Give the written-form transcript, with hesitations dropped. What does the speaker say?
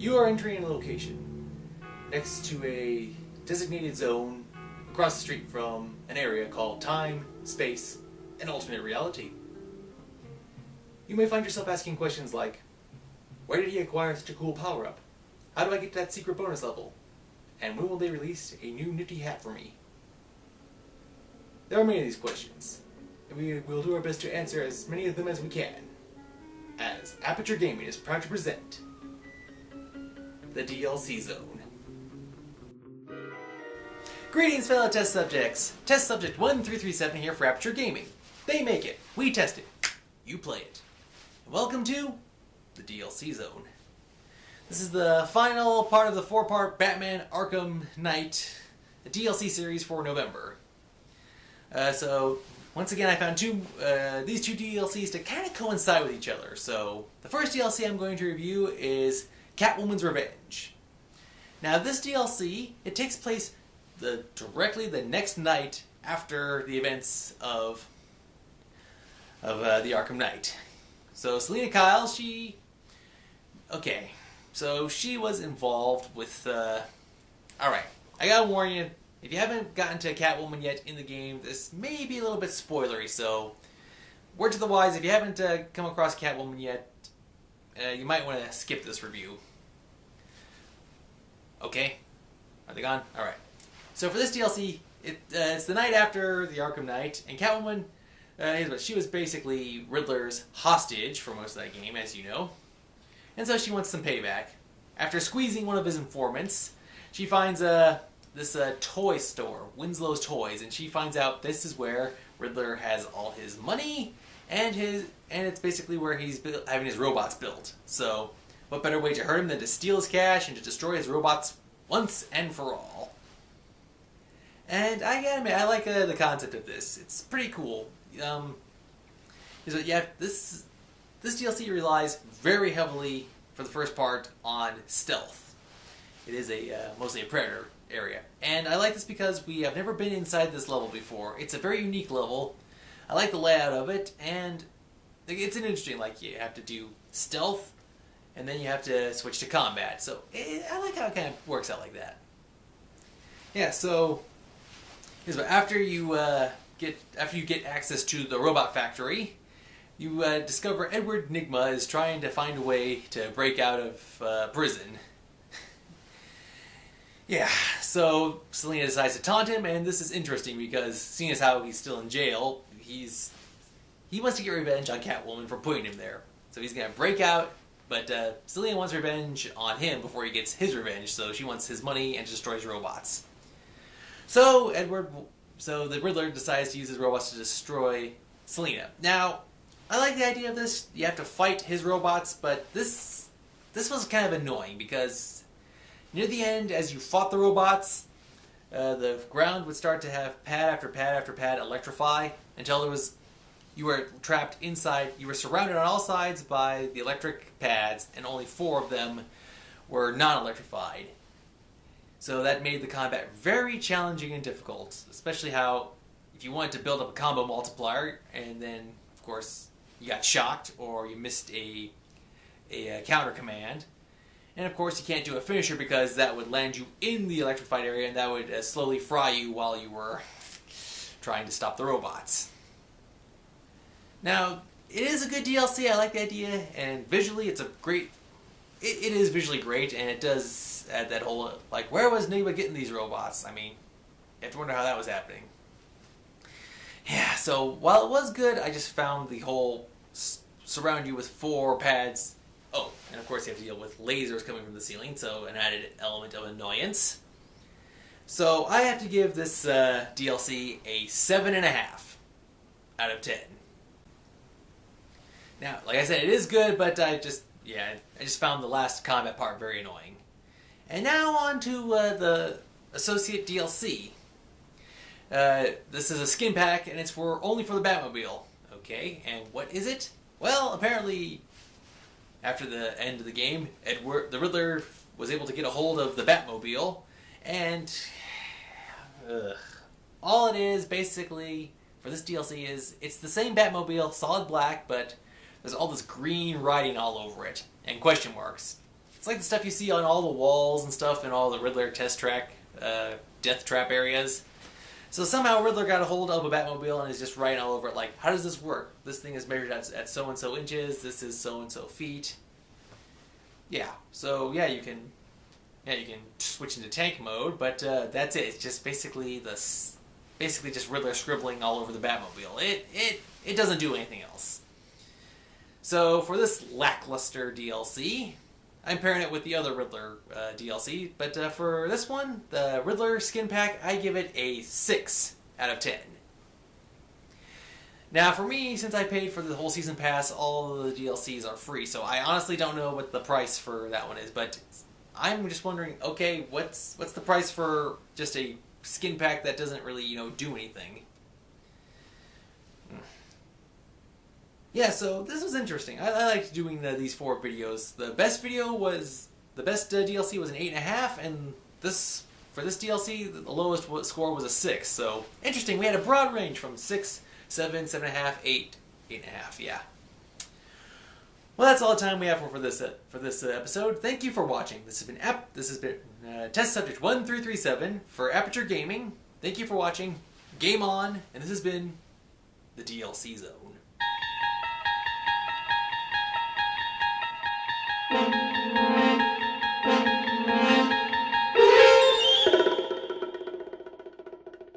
You are entering a location next to a designated zone across the street from an area called time, space, and alternate reality. You may find yourself asking questions like, where did he acquire such a cool power-up? How do I get to that secret bonus level? And when will they release a new nifty hat for me? There are many of these questions, and we will do our best to answer as many of them as we can, as Aperture Gaming is proud to present the DLC Zone. Greetings, fellow test subjects! Test subject 1337 here for Aperture Gaming. They make it, we test it, you play it. And welcome to the DLC Zone. This is the final part of the 4-part Batman Arkham Knight DLC series for November. So, once again I found these two DLCs to kind of coincide with each other. So, the first DLC I'm going to review is Catwoman's Revenge. Now this DLC, it takes place directly the next night after the events of the Arkham Knight. So Selina Kyle, she was involved with, alright, I gotta warn you, if you haven't gotten to Catwoman yet in the game, this may be a little bit spoilery, so word to the wise, if you haven't come across Catwoman yet, you might want to skip this review. Okay? Are they gone? Alright. So for this DLC, it's the night after the Arkham Knight, and Catwoman, she was basically Riddler's hostage for most of that game, as you know. And so she wants some payback. After squeezing one of his informants, she finds this toy store, Winslow's Toys, and she finds out this is where Riddler has all his money, and it's basically where he's having his robots built. So, what better way to hurt him than to steal his cash and to destroy his robots once and for all? And I gotta admit, I like the concept of this. It's pretty cool. This DLC relies very heavily for the first part on stealth. It is mostly a predator area, and I like this because we have never been inside this level before. It's a very unique level. I like the layout of it, and it's an interesting. You have to do stealth, and then you have to switch to combat. So I like how it kind of works out like that. Yeah. So after you get access to the robot factory, you discover Edward Nygma is trying to find a way to break out of prison. Yeah, so Selina decides to taunt him, and this is interesting because seeing as how he's still in jail, he wants to get revenge on Catwoman for putting him there. So he's going to break out, but Selina wants revenge on him before he gets his revenge, so she wants his money and destroys robots. So the Riddler decides to use his robots to destroy Selina. Now, I like the idea of this. You have to fight his robots, but this was kind of annoying because near the end, as you fought the robots, the ground would start to have pad after pad after pad electrify until you were trapped inside. You were surrounded on all sides by the electric pads, and only 4 of them were non-electrified. So that made the combat very challenging and difficult, especially if you wanted to build up a combo multiplier, and then, of course, you got shocked or you missed a counter command. And of course you can't do a finisher because that would land you in the electrified area and that would slowly fry you while you were trying to stop the robots. Now, it is a good DLC, I like the idea, and visually it is visually great, and it does add that whole, where was Nygma getting these robots? I mean, you have to wonder how that was happening. Yeah, so while it was good, I just found the whole surround you with 4 pads. Oh, and of course you have to deal with lasers coming from the ceiling, so an added element of annoyance. So I have to give this DLC a 7.5 out of 10. Now, like I said, it is good, but I just found the last combat part very annoying. And now on to the Associate DLC. This is a skin pack, and it's only for the Batmobile. Okay, and what is it? Well, apparently, after the end of the game, the Riddler was able to get a hold of the Batmobile, and all it is, basically, for this DLC is, it's the same Batmobile, solid black, but there's all this green writing all over it, and question marks. It's like the stuff you see on all the walls and stuff in all the Riddler test track, death trap areas. So somehow Riddler got a hold of a Batmobile and is just writing all over it like, how does this work? This thing is measured at so-and-so inches, this is so-and-so feet. Yeah, so yeah, you can switch into tank mode, but that's it. It's just basically just Riddler scribbling all over the Batmobile. It doesn't do anything else. So for this lackluster DLC, I'm pairing it with the other Riddler DLC, but for this one, the Riddler skin pack, I give it a 6 out of 10. Now for me, since I paid for the whole season pass, all of the DLCs are free, so I honestly don't know what the price for that one is, but I'm just wondering, okay, what's the price for just a skin pack that doesn't really, do anything? Yeah, so this was interesting. I liked doing these 4 videos. The best DLC was an 8.5, and for this DLC, the lowest score was a 6. So interesting. We had a broad range from 6, 7, 7.5, 8, 8.5. Yeah. Well, that's all the time we have for this episode. Thank you for watching. This has been test subject 1337 for Aperture Gaming. Thank you for watching. Game on, and this has been the DLC Zone.